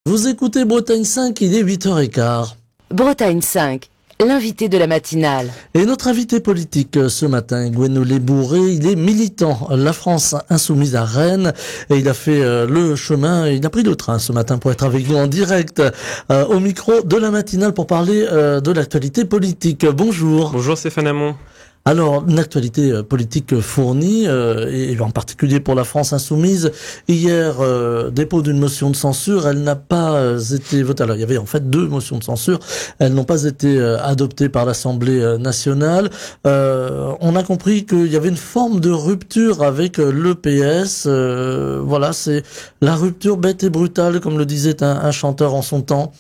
Vous écoutez Bretagne 5, il est 8h15. Bretagne 5, l'invité de la matinale. Et notre invité politique ce matin, Gwenolé Bourré, il est militant La France Insoumise à Rennes et il a fait le chemin, il a pris le train ce matin pour être avec nous en direct au micro de la matinale pour parler de l'actualité politique. Bonjour. Bonjour Stéphane Hamon. Alors, une actualité politique fournie, et en particulier pour la France Insoumise. Hier, dépôt d'une motion de censure, elle n'a pas été votée. Alors, il y avait en fait deux motions de censure. Elles n'ont pas été adoptées par l'Assemblée nationale. On a compris qu'il y avait une forme de rupture avec l'EPS. Voilà, c'est la rupture bête et brutale, comme le disait un chanteur en son temps.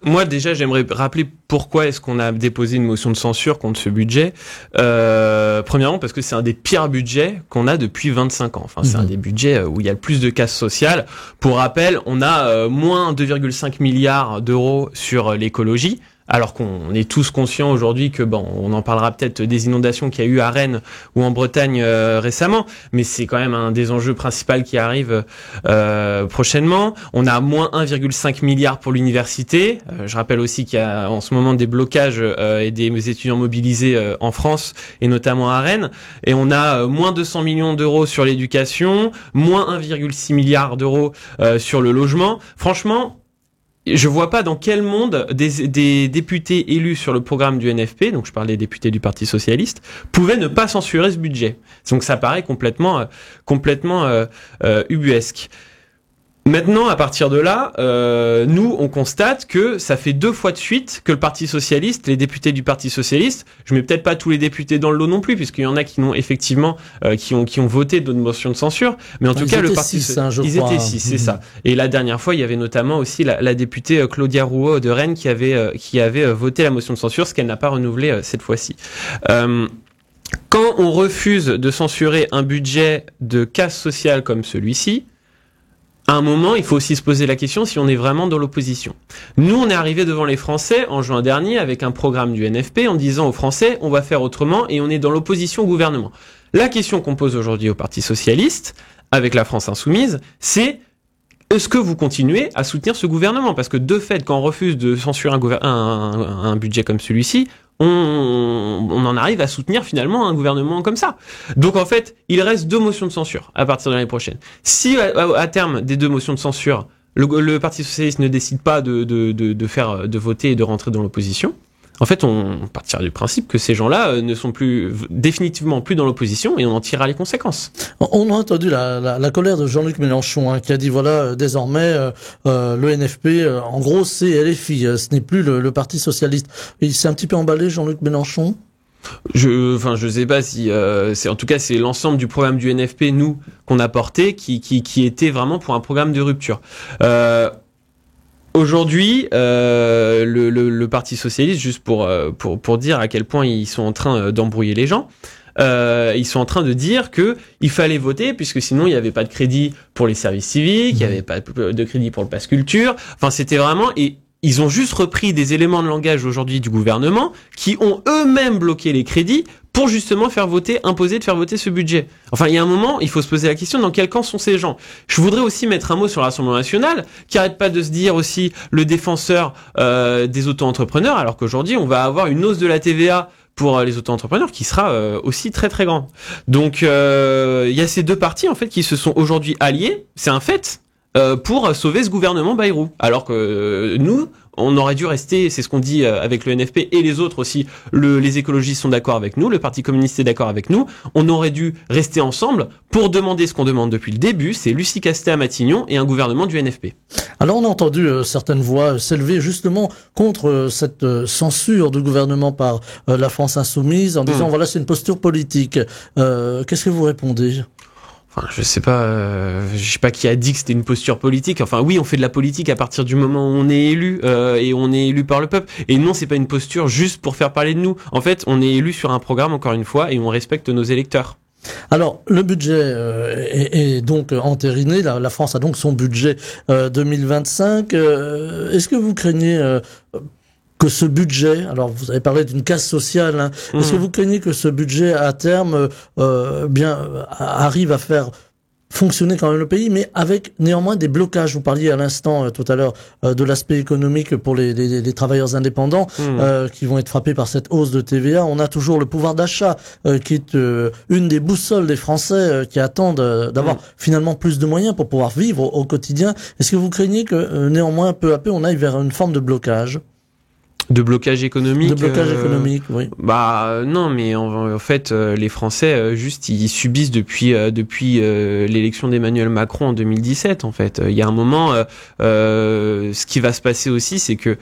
Moi, déjà, j'aimerais rappeler pourquoi est-ce qu'on a déposé une motion de censure contre ce budget. Premièrement, parce que c'est un des pires budgets qu'on a depuis 25 ans. Enfin, c'est un des budgets où il y a le plus de casse sociale. Pour rappel, on a moins 2,5 milliards d'euros sur l'écologie. Alors qu'on est tous conscients aujourd'hui que, on en parlera peut-être des inondations qu'il y a eu à Rennes ou en Bretagne récemment, mais c'est quand même un des enjeux principaux qui arrive prochainement. On a moins 1,5 milliard pour l'université. Je rappelle aussi qu'il y a en ce moment des blocages et des étudiants mobilisés en France et notamment à Rennes. Et on a moins 200 millions d'euros sur l'éducation, moins 1,6 milliard d'euros sur le logement. Franchement, je vois pas dans quel monde des députés élus sur le programme du NFP, donc je parle des députés du Parti Socialiste, pouvaient ne pas censurer ce budget. Donc ça paraît complètement ubuesque. Maintenant, à partir de là, nous, on constate que ça fait 2 fois de suite que le Parti Socialiste, les députés du Parti Socialiste, je mets peut-être pas tous les députés dans le lot non plus, puisqu'il y en a qui n'ont effectivement, qui ont voté d'autres motions de censure, mais en tout cas, le Parti Socialiste, ils étaient 6, c'est ça. Et la dernière fois, il y avait notamment aussi la députée Claudia Rouault de Rennes qui avait voté la motion de censure, ce qu'elle n'a pas renouvelé cette fois-ci. Quand on refuse de censurer un budget de casse sociale comme celui-ci, à un moment, il faut aussi se poser la question si on est vraiment dans l'opposition. Nous, on est arrivé devant les Français en juin dernier avec un programme du NFP en disant aux Français, on va faire autrement et on est dans l'opposition au gouvernement. La question qu'on pose aujourd'hui au Parti Socialiste, avec la France Insoumise, c'est est-ce que vous continuez à soutenir ce gouvernement ? Parce que de fait, quand on refuse de censurer un budget comme celui-ci, on en arrive à soutenir finalement un gouvernement comme ça. Donc en fait, il reste 2 motions de censure à partir de l'année prochaine. Si à terme des 2 motions de censure, le Parti Socialiste ne décide pas de voter et de rentrer dans l'opposition, en fait, on partira du principe que ces gens-là ne sont définitivement plus dans l'opposition et on en tirera les conséquences. On a entendu la colère de Jean-Luc Mélenchon, qui a dit voilà, désormais le NFP, en gros, c'est LFI, ce n'est plus le Parti Socialiste. Il s'est un petit peu emballé, Jean-Luc Mélenchon. Je sais pas si en tout cas c'est l'ensemble du programme du NFP qu'on a porté qui était vraiment pour un programme de rupture. Aujourd'hui, le Parti Socialiste, juste pour dire à quel point ils sont en train d'embrouiller les gens, ils sont en train de dire que il fallait voter puisque sinon il n'y avait pas de crédit pour les services civiques, il n'y avait pas de crédit pour le pass culture. Enfin, c'était vraiment et ils ont juste repris des éléments de langage aujourd'hui du gouvernement qui ont eux-mêmes bloqué les crédits pour justement imposer de faire voter ce budget. Enfin, il y a un moment, il faut se poser la question, dans quel camp sont ces gens ? Je voudrais aussi mettre un mot sur l'Assemblée nationale, qui arrête pas de se dire aussi le défenseur des auto-entrepreneurs, alors qu'aujourd'hui, on va avoir une hausse de la TVA pour les auto-entrepreneurs qui sera aussi très très grande. Donc, il y a ces deux partis, en fait, qui se sont aujourd'hui alliés, c'est un fait, pour sauver ce gouvernement Bayrou. Alors que nous, on aurait dû rester, c'est ce qu'on dit avec le NFP et les autres aussi, les écologistes sont d'accord avec nous, le Parti communiste est d'accord avec nous, on aurait dû rester ensemble pour demander ce qu'on demande depuis le début, c'est Lucie Castet à Matignon et un gouvernement du NFP. Alors on a entendu certaines voix s'élever justement contre cette censure du gouvernement par la France Insoumise en disant voilà, c'est une posture politique. Qu'est-ce que vous répondez ? Enfin, je sais pas qui a dit que c'était une posture politique. Enfin, oui, on fait de la politique à partir du moment où on est élu et on est élu par le peuple. Et non, c'est pas une posture juste pour faire parler de nous. En fait, on est élu sur un programme encore une fois et on respecte nos électeurs. Alors, le budget est donc entériné. La France a donc son budget 2025. Est-ce que vous craignez que ce budget, alors vous avez parlé d'une casse sociale, est-ce que vous craignez que ce budget à terme arrive à faire fonctionner quand même le pays, mais avec néanmoins des blocages. Vous parliez à l'instant, tout à l'heure, de l'aspect économique pour les travailleurs indépendants qui vont être frappés par cette hausse de TVA. On a toujours le pouvoir d'achat qui est une des boussoles des Français qui attendent d'avoir finalement plus de moyens pour pouvoir vivre au quotidien. Est-ce que vous craignez que néanmoins, peu à peu, on aille vers une forme de blocage ? De blocage économique. De blocage économique, oui. Bah non, mais en fait, les Français juste ils subissent depuis l'élection d'Emmanuel Macron en 2017. En fait, il y a un moment, ce qui va se passer aussi, c'est que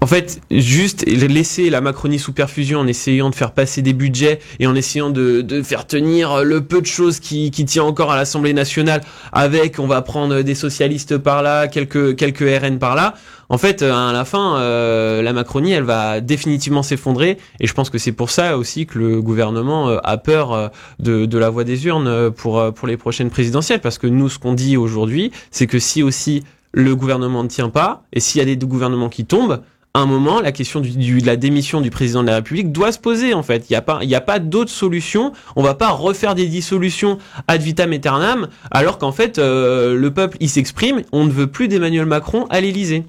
en fait, juste laisser la Macronie sous perfusion en essayant de faire passer des budgets et en essayant de faire tenir le peu de choses qui tient encore à l'Assemblée nationale avec, on va prendre des socialistes par là, quelques RN par là. En fait, à la fin, la Macronie, elle va définitivement s'effondrer. Et je pense que c'est pour ça aussi que le gouvernement a peur de la voix des urnes pour les prochaines présidentielles. Parce que nous, ce qu'on dit aujourd'hui, c'est que si aussi le gouvernement ne tient pas, et s'il y a des gouvernements qui tombent, à un moment, la question de la démission du président de la République doit se poser, en fait. Il y a pas d'autre solution. On va pas refaire des dissolutions ad vitam aeternam, alors qu'en fait, le peuple, il s'exprime. On ne veut plus d'Emmanuel Macron à l'Élysée.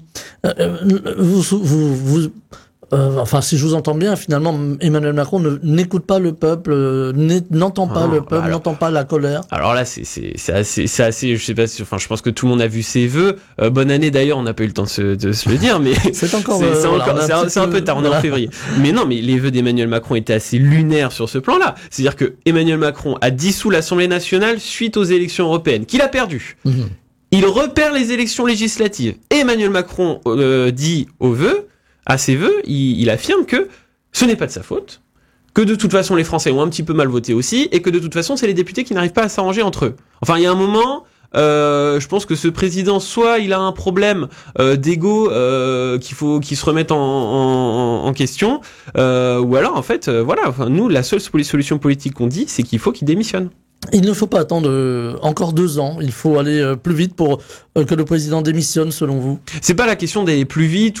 Enfin, si je vous entends bien, finalement, Emmanuel Macron n'écoute pas le peuple, n'entend pas le peuple, n'entend pas la colère. Alors là, c'est assez, je sais pas, enfin, je pense que tout le monde a vu ses vœux. Bonne année d'ailleurs, on n'a pas eu le temps de se le dire, mais c'est un peu tard, on est en février. Mais non, mais les vœux d'Emmanuel Macron étaient assez lunaires sur ce plan-là. C'est-à-dire que Emmanuel Macron a dissous l'Assemblée nationale suite aux élections européennes, qu'il a perdues. Il repère les élections législatives. Et Emmanuel Macron dit à ses vœux, il affirme que ce n'est pas de sa faute, que de toute façon les Français ont un petit peu mal voté aussi, et que de toute façon c'est les députés qui n'arrivent pas à s'arranger entre eux. Enfin, il y a un moment, je pense que ce président, soit il a un problème d'ego qu'il se remette en question, ou alors en fait, voilà. Enfin, nous, la seule solution politique qu'on dit, c'est qu'il faut qu'il démissionne. Il ne faut pas attendre encore 2 ans. Il faut aller plus vite pour que le président démissionne, selon vous. C'est pas la question d'aller plus vite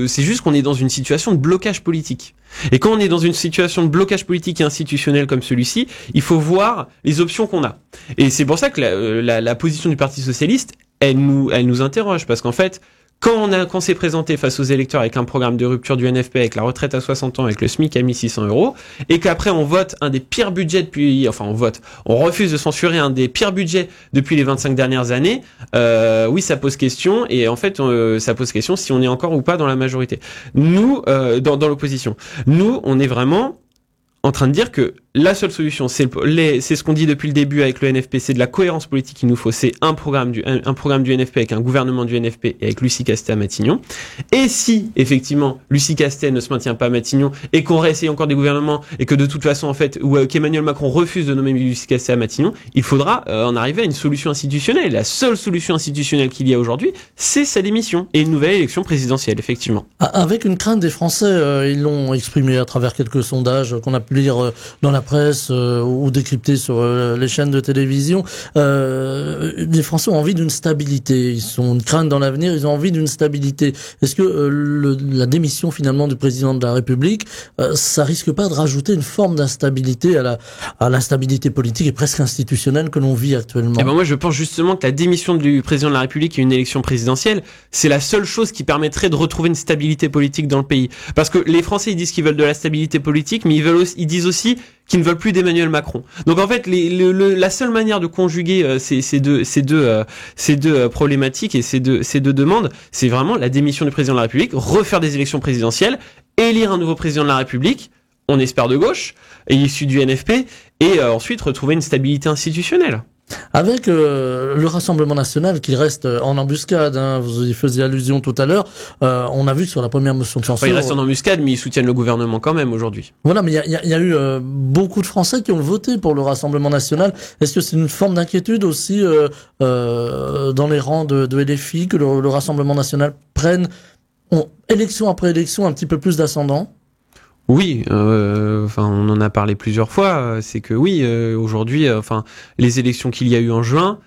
c'est juste qu'on est dans une situation de blocage politique. Et quand on est dans une situation de blocage politique et institutionnel comme celui-ci, il faut voir les options qu'on a. Et c'est pour ça que la position du Parti socialiste, elle nous interroge, parce qu'en fait, quand on s'est présenté face aux électeurs avec un programme de rupture du NFP, avec la retraite à 60 ans, avec le SMIC à 1600 €, et qu'après on vote un des pires budgets on refuse de censurer un des pires budgets depuis les 25 dernières années, oui, ça pose question, et en fait, ça pose question si on est encore ou pas dans la majorité. Nous, dans l'opposition, nous, on est vraiment en train de dire que la seule solution, c'est ce qu'on dit depuis le début avec le NFP, c'est de la cohérence politique qu'il nous faut, c'est un programme du NFP avec un gouvernement du NFP et avec Lucie Castet à Matignon. Et si, effectivement, Lucie Castet ne se maintient pas à Matignon et qu'on réessaye encore des gouvernements et que de toute façon, en fait, ou qu'Emmanuel Macron refuse de nommer Lucie Castet à Matignon, il faudra en arriver à une solution institutionnelle. La seule solution institutionnelle qu'il y a aujourd'hui, c'est sa démission et une nouvelle élection présidentielle, effectivement. Avec une crainte des Français, ils l'ont exprimé à travers quelques sondages qu'on a pu lire dans la presse ou décrypter sur les chaînes de télévision. Les Français ont envie d'une stabilité. Ils ont une crainte dans l'avenir, ils ont envie d'une stabilité. Est-ce que la démission finalement du président de la République, ça risque pas de rajouter une forme d'instabilité à l'instabilité politique et presque institutionnelle que l'on vit actuellement? Eh ben moi je pense justement que la démission du président de la République et une élection présidentielle, c'est la seule chose qui permettrait de retrouver une stabilité politique dans le pays. Parce que les Français ils disent qu'ils veulent de la stabilité politique, mais ils disent aussi qu'ils ne veulent plus d'Emmanuel Macron. Donc en fait, la seule manière de conjuguer ces deux problématiques et ces deux demandes, c'est vraiment la démission du président de la République, refaire des élections présidentielles, élire un nouveau président de la République, on espère de gauche, et issu du NFP, et ensuite retrouver une stabilité institutionnelle. Avec le Rassemblement national qui reste en embuscade, hein, vous y faisiez allusion tout à l'heure, on a vu que sur la première motion de censure... Enfin, ils restent en embuscade, mais ils soutiennent le gouvernement quand même aujourd'hui. Voilà, mais il y a eu beaucoup de Français qui ont voté pour le Rassemblement national. Est-ce que c'est une forme d'inquiétude aussi dans les rangs de LFI que le Rassemblement national prenne, élection après élection, un petit peu plus d'ascendant? Oui, on en a parlé plusieurs fois. C'est que oui, aujourd'hui, les élections qu'il y a eu en juin,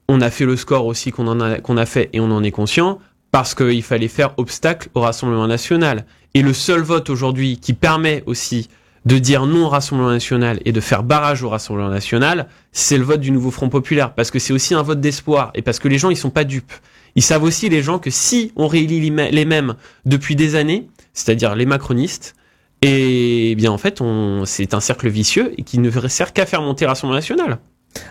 on a fait le score aussi qu'on a fait et on en est conscient parce qu'il fallait faire obstacle au Rassemblement national. Et le seul vote aujourd'hui qui permet aussi de dire non au Rassemblement National et de faire barrage au Rassemblement National, c'est le vote du nouveau Front Populaire, parce que c'est aussi un vote d'espoir, et parce que les gens, ils sont pas dupes. Ils savent aussi, les gens, que si on réélit les mêmes depuis des années, c'est-à-dire les macronistes, et bien en fait, c'est un cercle vicieux et qui ne sert qu'à faire monter le Rassemblement National.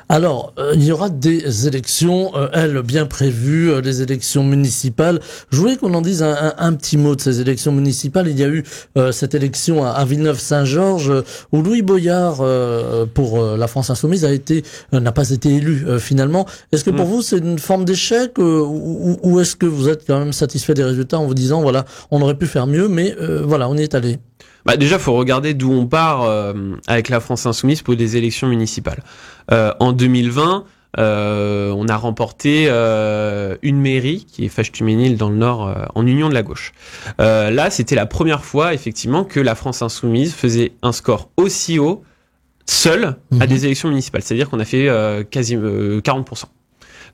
Alors, il y aura des élections, elles bien prévues, les élections municipales. Je voulais qu'on en dise un petit mot de ces élections municipales. Il y a eu cette élection à Villeneuve-Saint-Georges où Louis Boyard, pour la France Insoumise, n'a pas été élu finalement. Est-ce que pour vous c'est une forme d'échec ou est-ce que vous êtes quand même satisfait des résultats en vous disant voilà, on aurait pu faire mieux, mais voilà, on y est allé? Bah déjà, faut regarder d'où on part avec la France Insoumise pour des élections municipales. En 2020, on a remporté une mairie qui est Fâche-Tuménil dans le Nord, en union de la gauche. Là, c'était la première fois effectivement que la France Insoumise faisait un score aussi haut seul à des élections municipales. C'est-à-dire qu'on a fait quasi 40%.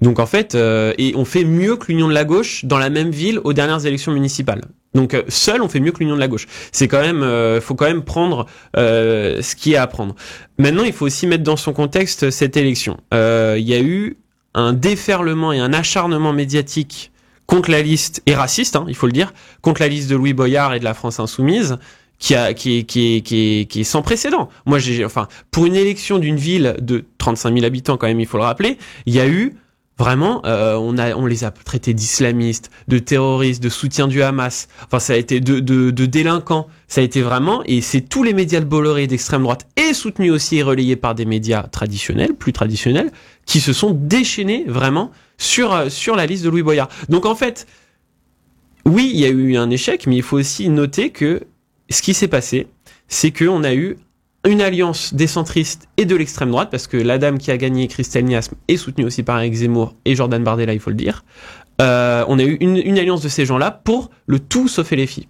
Donc en fait, et on fait mieux que l'Union de la gauche dans la même ville aux dernières élections municipales. Donc seul, on fait mieux que l'Union de la gauche. C'est quand même, faut quand même prendre ce qu'il y a à prendre. Maintenant, il faut aussi mettre dans son contexte cette élection. Il y a eu un déferlement et un acharnement médiatique contre la liste, et raciste, hein, il faut le dire, contre la liste de Louis Boyard et de la France Insoumise, qui est sans précédent. Moi, pour une élection d'une ville de 35 000 habitants, quand même, il faut le rappeler, il y a eu vraiment, on les a traités d'islamistes, de terroristes, de soutien du Hamas. Enfin, ça a été de délinquants. Ça a été vraiment, et c'est tous les médias de Bolloré d'extrême droite, et soutenus aussi et relayés par des médias traditionnels, plus traditionnels, qui se sont déchaînés vraiment sur la liste de Louis Boyard. Donc en fait, oui, il y a eu un échec, mais il faut aussi noter que ce qui s'est passé, c'est qu'on a eu une alliance des centristes et de l'extrême droite, parce que la dame qui a gagné, Christelle Niasme, est soutenue aussi par Éric Zemmour et Jordan Bardella, il faut le dire. On a eu une alliance de ces gens-là pour le tout sauf LFI.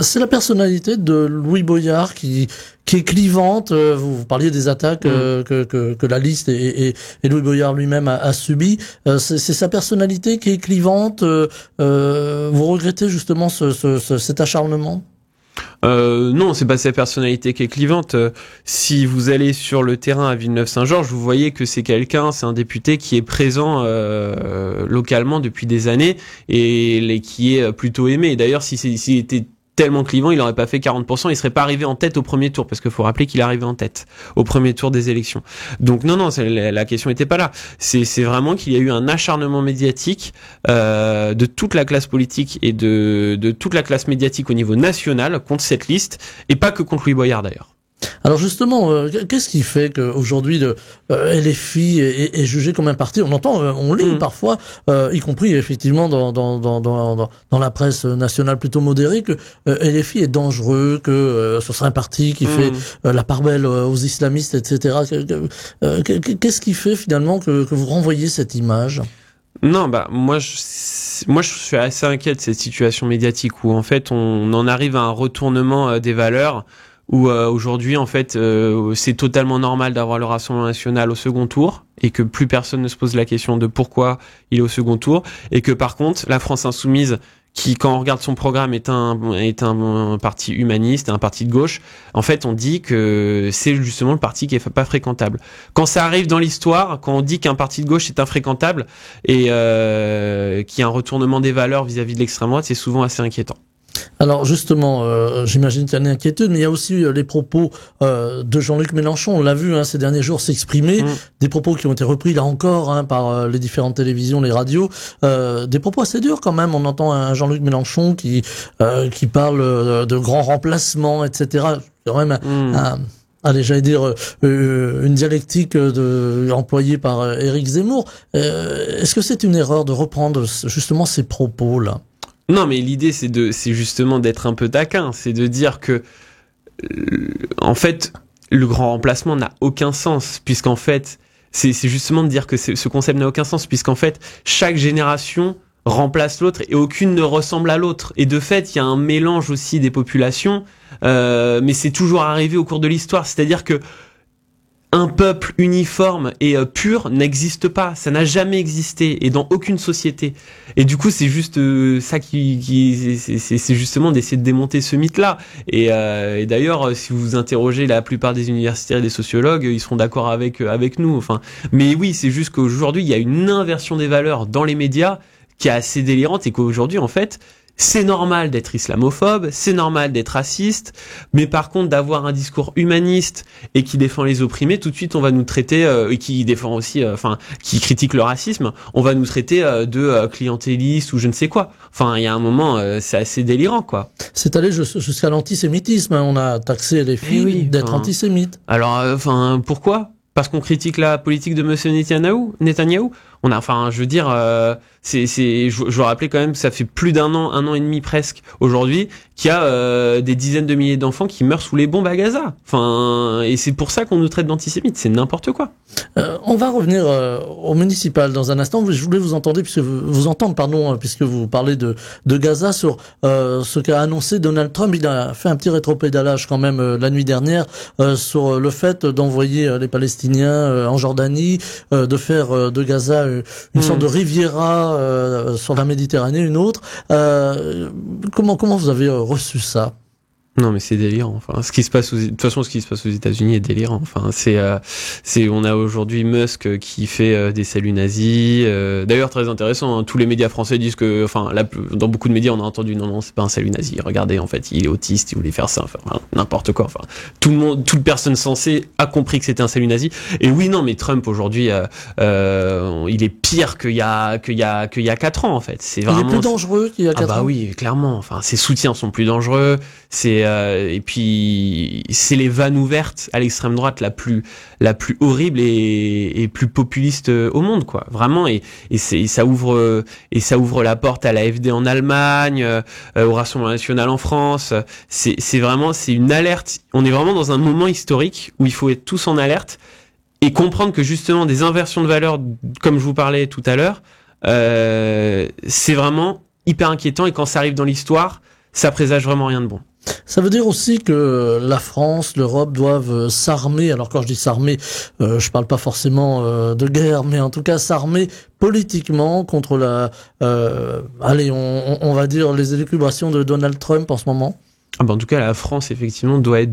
C'est la personnalité de Louis Boyard qui est clivante. Vous parliez des attaques que la liste et Louis Boyard lui-même a subi. C'est sa personnalité qui est clivante. Vous regrettez justement cet acharnement? Non, c'est pas sa personnalité qui est clivante. Si vous allez sur le terrain à Villeneuve-Saint-Georges, vous voyez que c'est un député qui est présent localement depuis des années et qui est plutôt aimé. D'ailleurs, s'il était tellement clivant, il n'aurait pas fait 40%, il serait pas arrivé en tête au premier tour, parce qu'il faut rappeler qu'il est arrivé en tête au premier tour des élections. Donc non, la question était pas là. C'est vraiment qu'il y a eu un acharnement médiatique de toute la classe politique et de toute la classe médiatique au niveau national contre cette liste, et pas que contre Louis Boyard d'ailleurs. Alors justement, qu'est-ce qui fait qu'aujourd'hui LFI est jugé comme un parti? On entend, on lit parfois, y compris effectivement dans la presse nationale plutôt modérée, que LFI est dangereux, que ce serait un parti qui fait la part belle aux islamistes, etc. Qu'est-ce qui fait finalement que vous renvoyez cette image? Non, moi je suis assez inquiet de cette situation médiatique où en fait on en arrive à un retournement des valeurs. Où aujourd'hui en fait c'est totalement normal d'avoir le Rassemblement National au second tour et que plus personne ne se pose la question de pourquoi il est au second tour, et que par contre la France Insoumise, qui quand on regarde son programme est un parti humaniste, un parti de gauche, en fait on dit que c'est justement le parti qui est pas fréquentable. Quand ça arrive dans l'histoire, quand on dit qu'un parti de gauche est infréquentable et qu'il y a un retournement des valeurs vis-à-vis de l'extrême droite, c'est souvent assez inquiétant. Alors justement, j'imagine qu'il y a une inquiétude, mais il y a aussi les propos de Jean-Luc Mélenchon. On l'a vu ces derniers jours s'exprimer, des propos qui ont été repris là encore par les différentes télévisions, les radios, des propos assez durs quand même. On entend un Jean-Luc Mélenchon qui parle de grands remplacements, etc. C'est quand même allez, j'allais dire une dialectique employée par Éric Zemmour. Est-ce que c'est une erreur de reprendre justement ces propos-là? Non, mais l'idée c'est justement d'être un peu taquin, c'est de dire que en fait le grand remplacement n'a aucun sens, puisqu'en fait c'est justement de dire que ce concept n'a aucun sens, puisqu'en fait chaque génération remplace l'autre et aucune ne ressemble à l'autre, et de fait il y a un mélange aussi des populations, mais c'est toujours arrivé au cours de l'histoire, c'est-à-dire que un peuple uniforme et pur n'existe pas, ça n'a jamais existé et dans aucune société. Et du coup, c'est juste ça c'est justement d'essayer de démonter ce mythe-là. Et d'ailleurs, si vous interrogez la plupart des universitaires et des sociologues, ils seront d'accord avec nous. Enfin, mais oui, c'est juste qu'aujourd'hui, il y a une inversion des valeurs dans les médias qui est assez délirante et qu'aujourd'hui, en fait, c'est normal d'être islamophobe, c'est normal d'être raciste, mais par contre d'avoir un discours humaniste et qui défend les opprimés, tout de suite on va nous traiter et qui défend aussi, qui critique le racisme, on va nous traiter de clientélistes ou je ne sais quoi. Enfin, il y a un moment, c'est assez délirant, quoi. C'est allé jusqu'à l'antisémitisme. On a taxé les filles d'être antisémites. Alors, pourquoi ? Parce qu'on critique la politique de Monsieur Netanyahou. On a, je veux dire, je veux rappeler quand même que ça fait plus d'un an et demi presque aujourd'hui, qu'il y a des dizaines de milliers d'enfants qui meurent sous les bombes à Gaza. Et c'est pour ça qu'on nous traite d'antisémites. C'est n'importe quoi. On va revenir au municipal dans un instant. Je voulais vous entendre puisque vous parlez de Gaza sur ce qu'a annoncé Donald Trump. Il a fait un petit rétropédalage quand même la nuit dernière sur le fait d'envoyer les Palestiniens en Jordanie, de faire de Gaza une sorte de Riviera sur la Méditerranée, une autre. Comment vous avez reçu ça? Non, mais c'est délirant. Enfin, ce qui se passe de toute façon, ce qui se passe aux États-Unis est délirant. Enfin, on a aujourd'hui Musk qui fait des saluts nazis. D'ailleurs, très intéressant. Hein, tous les médias français disent que, dans beaucoup de médias, on a entendu non, c'est pas un salut nazi. Regardez, en fait, il est autiste, il voulait faire ça. Enfin, n'importe quoi. Enfin, toute personne sensée a compris que c'était un salut nazi. Et oui, non, mais Trump aujourd'hui, il est pire qu'il y a 4 ans, en fait. C'est vraiment. Il est plus dangereux qu'il y a 4 ans. Ah bah oui, clairement. Enfin, ses soutiens sont plus dangereux. Et puis c'est les vannes ouvertes à l'extrême droite la plus horrible et plus populiste au monde, quoi. Vraiment, et ça ouvre la porte à l'AfD en Allemagne, au Rassemblement national en France. C'est une alerte. On est vraiment dans un moment historique où il faut être tous en alerte et comprendre que justement des inversions de valeurs, comme je vous parlais tout à l'heure, c'est vraiment hyper inquiétant, et quand ça arrive dans l'histoire, ça présage vraiment rien de bon. Ça veut dire aussi que la France, l'Europe doivent s'armer. Alors quand je dis s'armer, je parle pas forcément de guerre, mais en tout cas s'armer politiquement contre on va dire les élucubrations de Donald Trump en ce moment. En tout cas, la France, effectivement, doit être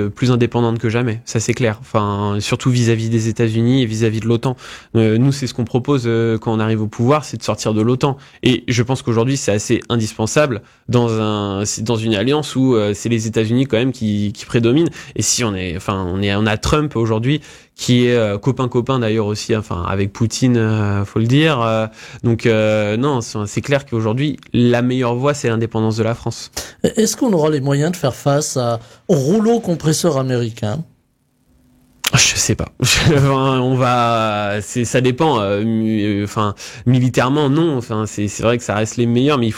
plus indépendante que jamais. Ça, c'est clair. Enfin, surtout vis-à-vis des États-Unis et vis-à-vis de l'OTAN. Nous, c'est ce qu'on propose quand on arrive au pouvoir, c'est de sortir de l'OTAN. Et je pense qu'aujourd'hui, c'est assez indispensable dans une alliance où c'est les États-Unis quand même qui prédominent. Et si on a Trump aujourd'hui qui est copain d'ailleurs aussi, avec Poutine, faut le dire. Donc non, c'est clair qu'aujourd'hui la meilleure voie, c'est l'indépendance de la France. Est-ce qu'on aura les moyens de faire face au rouleau compresseur américain? Je sais pas. Ça dépend. Militairement, non. C'est vrai que ça reste les meilleurs, mais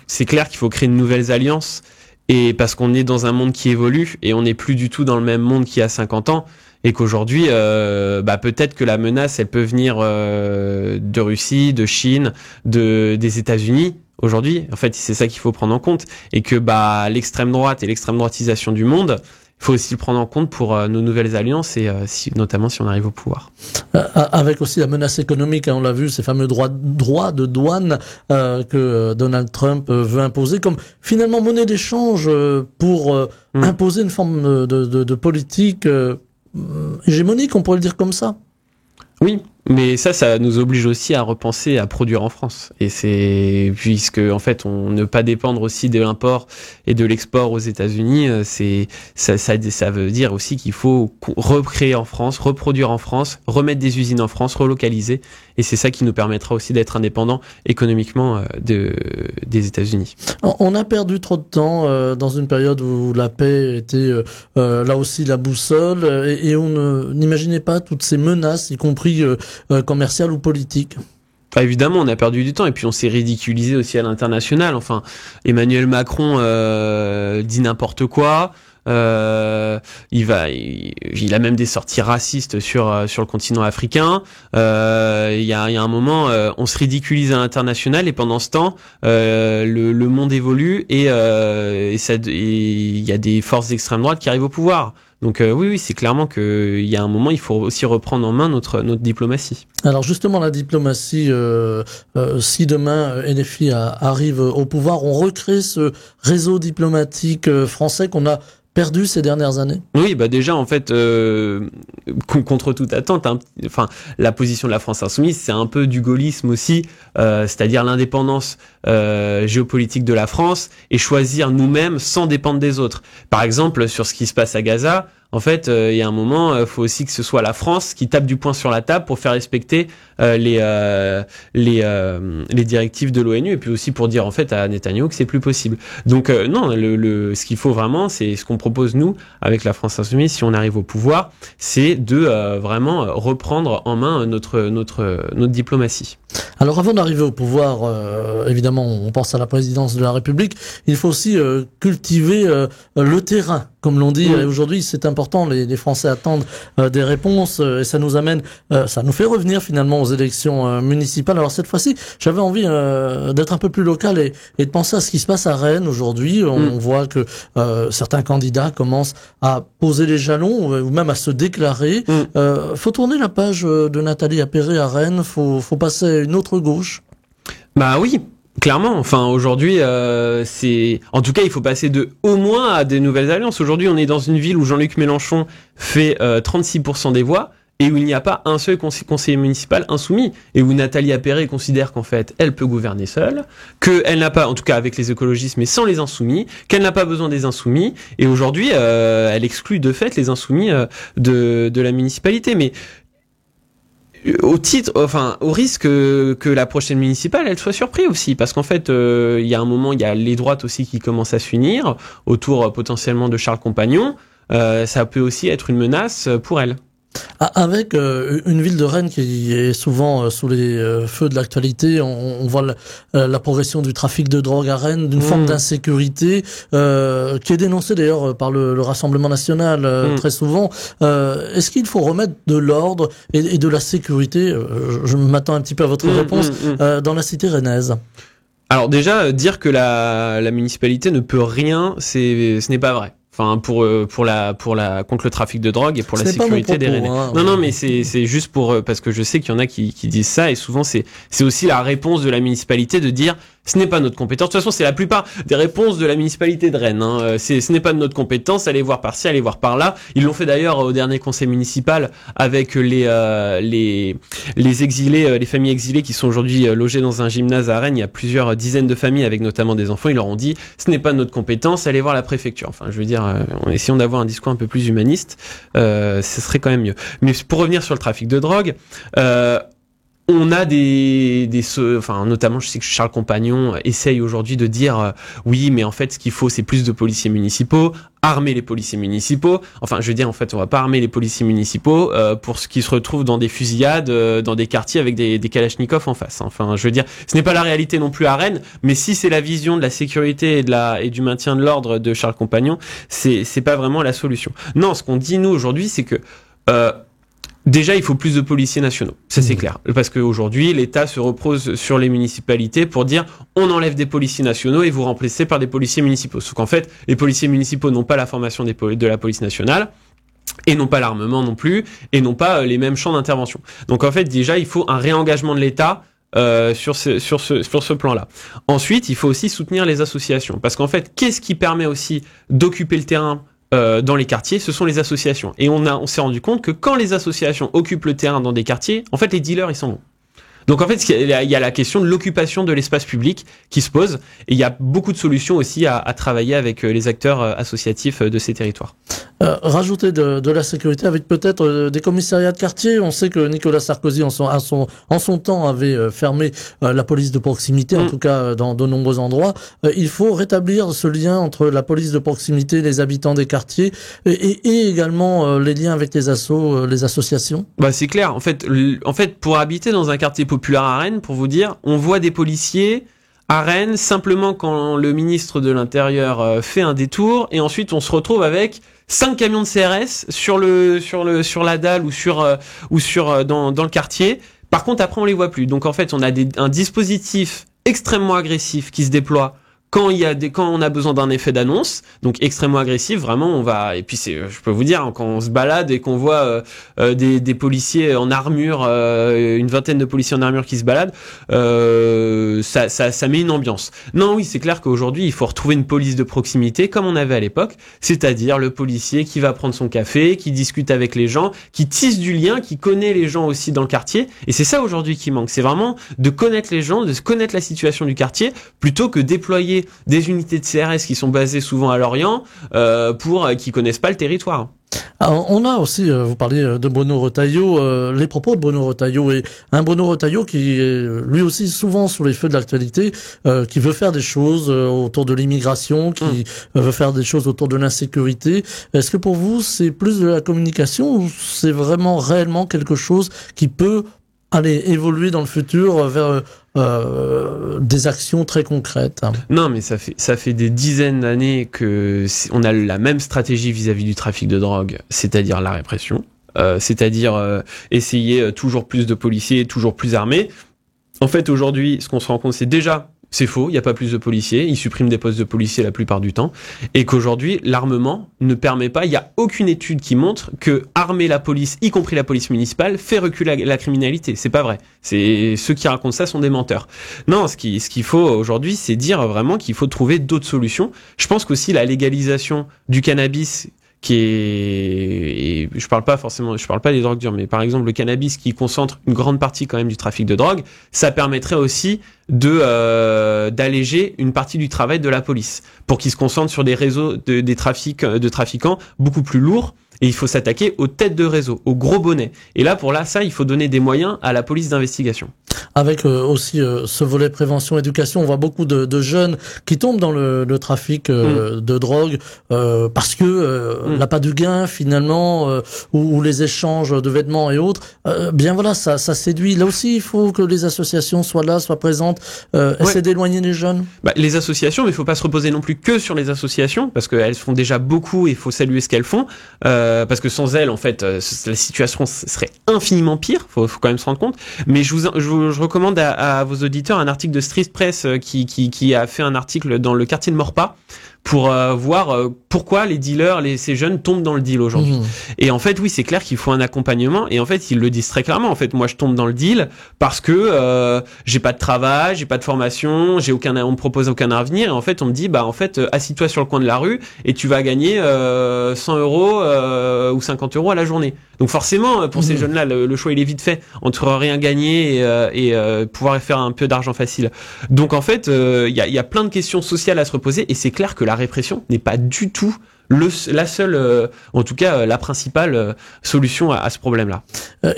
c'est clair qu'il faut créer de nouvelles alliances. Et parce qu'on est dans un monde qui évolue et on n'est plus du tout dans le même monde qu'il y a 50 ans. Et qu'aujourd'hui, peut-être que la menace, elle peut venir de Russie, de Chine, des États-Unis. Aujourd'hui, en fait, c'est ça qu'il faut prendre en compte. Et que l'extrême droite et l'extrême droitisation du monde, il faut aussi le prendre en compte pour nos nouvelles alliances et notamment si on arrive au pouvoir. Avec aussi la menace économique, on l'a vu, ces fameux droits de douane que Donald Trump veut imposer comme finalement monnaie d'échange pour imposer une forme de politique hégémonique, on pourrait le dire comme ça. Oui, mais ça nous oblige aussi à repenser à produire en France. Et c'est puisque en fait on ne pas dépendre aussi de l'import et de l'export aux États-Unis, ça veut dire aussi qu'il faut recréer en France, reproduire en France, remettre des usines en France, relocaliser. Et c'est ça qui nous permettra aussi d'être indépendants économiquement des États-Unis. On a perdu trop de temps dans une période où la paix était là aussi la boussole et on n'imaginait pas toutes ces menaces, y compris commerciales ou politiques. Évidemment, on a perdu du temps et puis on s'est ridiculisé aussi à l'international. Enfin, Emmanuel Macron dit n'importe quoi. Il a même des sorties racistes sur le continent africain. Il y a un moment, on se ridiculise à l'international et pendant ce temps, le monde évolue et il y a des forces d'extrême droite qui arrivent au pouvoir. Donc oui, c'est clairement qu'il y a un moment, il faut aussi reprendre en main notre diplomatie. Alors justement, la diplomatie, si demain LFI arrive au pouvoir, on recrée ce réseau diplomatique français qu'on a perdu ces dernières années? Oui, bah déjà en fait, contre toute attente, enfin la position de la France insoumise, c'est un peu du gaullisme aussi, c'est-à-dire l'indépendance géopolitique de la France et choisir nous-mêmes sans dépendre des autres. Par exemple, sur ce qui se passe à Gaza, en fait, il y a un moment, faut aussi que ce soit la France qui tape du poing sur la table pour faire respecter les directives de l'ONU et puis aussi pour dire en fait à Netanyahou que c'est plus possible. Donc non, ce qu'il faut vraiment, c'est ce qu'on propose nous avec la France insoumise si on arrive au pouvoir, c'est de vraiment reprendre en main notre diplomatie. Alors avant d'arriver au pouvoir, évidemment, on pense à la présidence de la République, il faut aussi cultiver le terrain. Comme l'on dit aujourd'hui, c'est important, les Français attendent des réponses et ça nous amène, ça nous fait revenir finalement aux élections municipales. Alors cette fois-ci, j'avais envie d'être un peu plus local et de penser à ce qui se passe à Rennes aujourd'hui. On voit que certains candidats commencent à poser les jalons ou même à se déclarer. Faut tourner la page de Nathalie Appéré à Rennes, faut passer à une autre gauche. Bah oui. Clairement, enfin aujourd'hui, en tout cas, il faut passer de au moins à des nouvelles alliances. Aujourd'hui, on est dans une ville où Jean-Luc Mélenchon fait 36% des voix et où il n'y a pas un seul conseiller municipal insoumis et où Nathalie Appéré considère qu'en fait, elle peut gouverner seule, qu'elle n'a pas, en tout cas avec les écologistes, mais sans les insoumis, qu'elle n'a pas besoin des insoumis. Et aujourd'hui, elle exclut de fait les insoumis de la municipalité. Mais au risque que la prochaine municipale elle soit surprise aussi, parce qu'en fait il y a un moment, il y a les droites aussi qui commencent à s'unir autour potentiellement de Charles Compagnon, ça peut aussi être une menace pour elle. Avec une ville de Rennes qui est souvent sous les feux de l'actualité, on voit la progression du trafic de drogue à Rennes, d'une forme d'insécurité qui est dénoncée d'ailleurs par le Rassemblement national très souvent. Est-ce qu'il faut remettre de l'ordre et de la sécurité, je m'attends un petit peu à votre réponse, dans la cité rennaise? Alors déjà, dire que la municipalité ne peut rien, ce n'est pas vrai. Enfin, contre le trafic de drogue et pour la sécurité des Rennais. Non, mais c'est juste parce que je sais qu'il y en a qui disent ça et souvent c'est aussi la réponse de la municipalité de dire ce n'est pas notre compétence. De toute façon, c'est la plupart des réponses de la municipalité de Rennes. Ce n'est pas de notre compétence. Allez voir par-ci, allez voir par-là. Ils l'ont fait d'ailleurs au dernier conseil municipal avec les exilés, les familles exilées qui sont aujourd'hui logées dans un gymnase à Rennes. Il y a plusieurs dizaines de familles avec notamment des enfants. Ils leur ont dit ce n'est pas de notre compétence. Allez voir la préfecture. Enfin, je veux dire, en essayant d'avoir un discours un peu plus humaniste, ce serait quand même mieux. Mais pour revenir sur le trafic de drogue. On a notamment, je sais que Charles Compagnon essaye aujourd'hui de dire oui, mais en fait, ce qu'il faut, c'est plus de policiers municipaux, armer les policiers municipaux. Enfin, je veux dire, en fait, on va pas armer les policiers municipaux pour ce qui se retrouve dans des fusillades, dans des quartiers avec des kalachnikovs en face. Enfin, je veux dire, ce n'est pas la réalité non plus à Rennes, mais si c'est la vision de la sécurité et du maintien de l'ordre de Charles Compagnon, c'est pas vraiment la solution. Non, ce qu'on dit nous aujourd'hui, c'est que déjà, il faut plus de policiers nationaux. Ça, c'est clair. Parce qu'aujourd'hui, l'État se repose sur les municipalités pour dire on enlève des policiers nationaux et vous remplacez par des policiers municipaux. Sauf qu'en fait, les policiers municipaux n'ont pas la formation de la police nationale et n'ont pas l'armement non plus et n'ont pas les mêmes champs d'intervention. Donc en fait, déjà, il faut un réengagement de l'État sur ce plan-là. Ensuite, il faut aussi soutenir les associations. Parce qu'en fait, qu'est-ce qui permet aussi d'occuper le terrain dans les quartiers, ce sont les associations. Et on s'est rendu compte que quand les associations occupent le terrain dans des quartiers, en fait, les dealers, ils s'en vont. Donc en fait, il y a la question de l'occupation de l'espace public qui se pose. Et il y a beaucoup de solutions aussi à travailler avec les acteurs associatifs de ces territoires. Rajouter de la sécurité avec peut-être des commissariats de quartier. On sait que Nicolas Sarkozy en son temps avait fermé la police de proximité, en tout cas dans de nombreux endroits. Il faut rétablir ce lien entre la police de proximité, les habitants des quartiers et également les liens avec les associations. Bah c'est clair. En fait, pour habiter dans un quartier populaire à Rennes, pour vous dire, on voit des policiers à Rennes simplement quand le ministre de l'Intérieur fait un détour et ensuite on se retrouve avec 5 camions de CRS sur la dalle ou dans le quartier. Par contre, après, on les voit plus. Donc, en fait, on a un dispositif extrêmement agressif qui se déploie Quand on a besoin d'un effet d'annonce, donc extrêmement agressif, vraiment on va. Et puis je peux vous dire, quand on se balade et qu'on voit des policiers en armure, une vingtaine de policiers en armure qui se baladent, ça met une ambiance. Non, oui, c'est clair qu'aujourd'hui il faut retrouver une police de proximité comme on avait à l'époque, c'est-à-dire le policier qui va prendre son café, qui discute avec les gens, qui tisse du lien, qui connaît les gens aussi dans le quartier. Et c'est ça aujourd'hui qui manque. C'est vraiment de connaître les gens, de connaître la situation du quartier, plutôt que déployer des unités de CRS qui sont basées souvent à Lorient qui connaissent pas le territoire. Alors, on a aussi, vous parliez de Bruno Retailleau, les propos de Bruno Retailleau, et un Bruno Retailleau qui est lui aussi souvent sous les feux de l'actualité, qui veut faire des choses autour de l'immigration, qui veut faire des choses autour de l'insécurité. Est-ce que pour vous c'est plus de la communication ou c'est vraiment réellement quelque chose qui peut aller évoluer dans le futur vers des actions très concrètes? Non, mais ça fait des dizaines d'années que on a la même stratégie vis-à-vis du trafic de drogue, c'est-à-dire la répression, c'est-à-dire essayer toujours plus de policiers, toujours plus armés. En fait, aujourd'hui, ce qu'on se rend compte, c'est faux, il n'y a pas plus de policiers, ils suppriment des postes de policiers la plupart du temps, et qu'aujourd'hui, l'armement ne permet pas, il n'y a aucune étude qui montre que armer la police, y compris la police municipale, fait reculer la criminalité. C'est pas vrai. Ceux qui racontent ça sont des menteurs. Non, ce qu'il faut aujourd'hui, c'est dire vraiment qu'il faut trouver d'autres solutions. Je pense qu'aussi la légalisation du cannabis, et je parle pas des drogues dures, mais par exemple le cannabis qui concentre une grande partie quand même du trafic de drogue, ça permettrait aussi d'alléger une partie du travail de la police pour qu'ils se concentrent sur des réseaux de trafiquants beaucoup plus lourds. Et il faut s'attaquer aux têtes de réseau, aux gros bonnets. Et là, il faut donner des moyens à la police d'investigation. Avec aussi ce volet prévention, éducation, on voit beaucoup de jeunes qui tombent dans le trafic de drogue parce que l'appât du gain finalement, ou les échanges de vêtements et autres. Bien voilà, ça séduit. Là aussi, il faut que les associations soient là, soient présentes, essayer d'éloigner les jeunes. Les associations, mais il faut pas se reposer non plus que sur les associations parce qu'elles font déjà beaucoup et il faut saluer ce qu'elles font. Parce que sans elles, en fait, la situation serait infiniment pire. Faut quand même se rendre compte. Mais je recommande à vos auditeurs un article de Street Press qui a fait un article dans le quartier de Morpa pour voir pourquoi les dealers, ces jeunes tombent dans le deal aujourd'hui. Et en fait, oui, c'est clair qu'il faut un accompagnement. Et en fait, ils le disent très clairement. En fait, moi, je tombe dans le deal parce que j'ai pas de travail, j'ai pas de formation, on me propose aucun avenir. Et en fait, on me dit, assis-toi sur le coin de la rue et tu vas gagner 100 € ou 50 € à la journée. Donc forcément, pour ces jeunes-là, le choix il est vite fait entre rien gagner et pouvoir faire un peu d'argent facile. Donc en fait, il y a plein de questions sociales à se reposer et c'est clair que la répression n'est pas du tout la seule, en tout cas la principale solution à ce problème-là.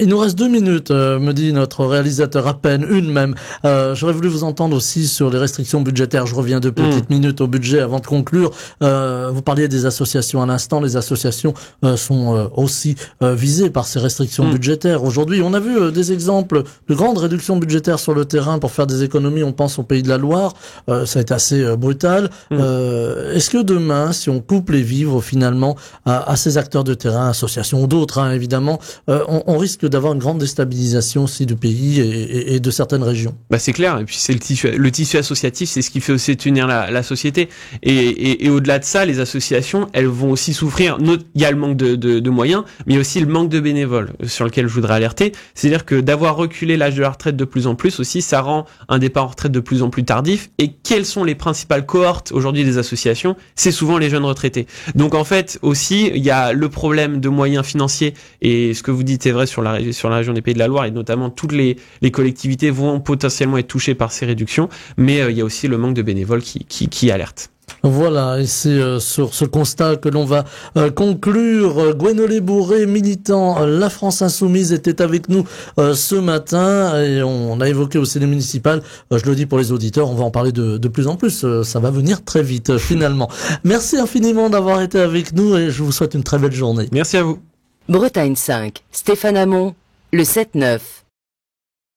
Il nous reste 2 minutes, me dit notre réalisateur, à peine une même. J'aurais voulu vous entendre aussi sur les restrictions budgétaires. Je reviens 2 petites minutes au budget avant de conclure. Vous parliez des associations à l'instant. Les associations sont aussi visées par ces restrictions budgétaires. Aujourd'hui, on a vu des exemples de grandes réductions budgétaires sur le terrain pour faire des économies. On pense au Pays de la Loire. Ça a été assez brutal. Est-ce que demain, si on coupe les vivres finalement à ces acteurs de terrain, associations ou d'autres, évidemment, on risque d'avoir une grande déstabilisation aussi du pays et de certaines régions. C'est clair, et puis c'est le tissu associatif, c'est ce qui fait aussi tenir la société. Et au-delà de ça, les associations, elles vont aussi souffrir. Il y a le manque de moyens, mais il y a aussi le manque de bénévoles sur lequel je voudrais alerter. C'est-à-dire que d'avoir reculé l'âge de la retraite de plus en plus aussi, ça rend un départ en retraite de plus en plus tardif. Et quelles sont les principales cohortes aujourd'hui des associations? C'est souvent les jeunes retraités. Donc en fait aussi il y a le problème de moyens financiers et ce que vous dites est vrai sur la région des Pays de la Loire et notamment toutes les collectivités vont potentiellement être touchées par ces réductions, mais il y a aussi le manque de bénévoles qui alerte. Voilà, et c'est sur ce constat que l'on va conclure. Gwenolé Bourré, militant La France Insoumise, était avec nous ce matin et on a évoqué aussi les municipales. Je le dis pour les auditeurs, on va en parler de plus en plus. Ça va venir très vite finalement. Merci infiniment d'avoir été avec nous et je vous souhaite une très belle journée. Merci à vous. Bretagne 5, Stéphane Hamon, le 7-9.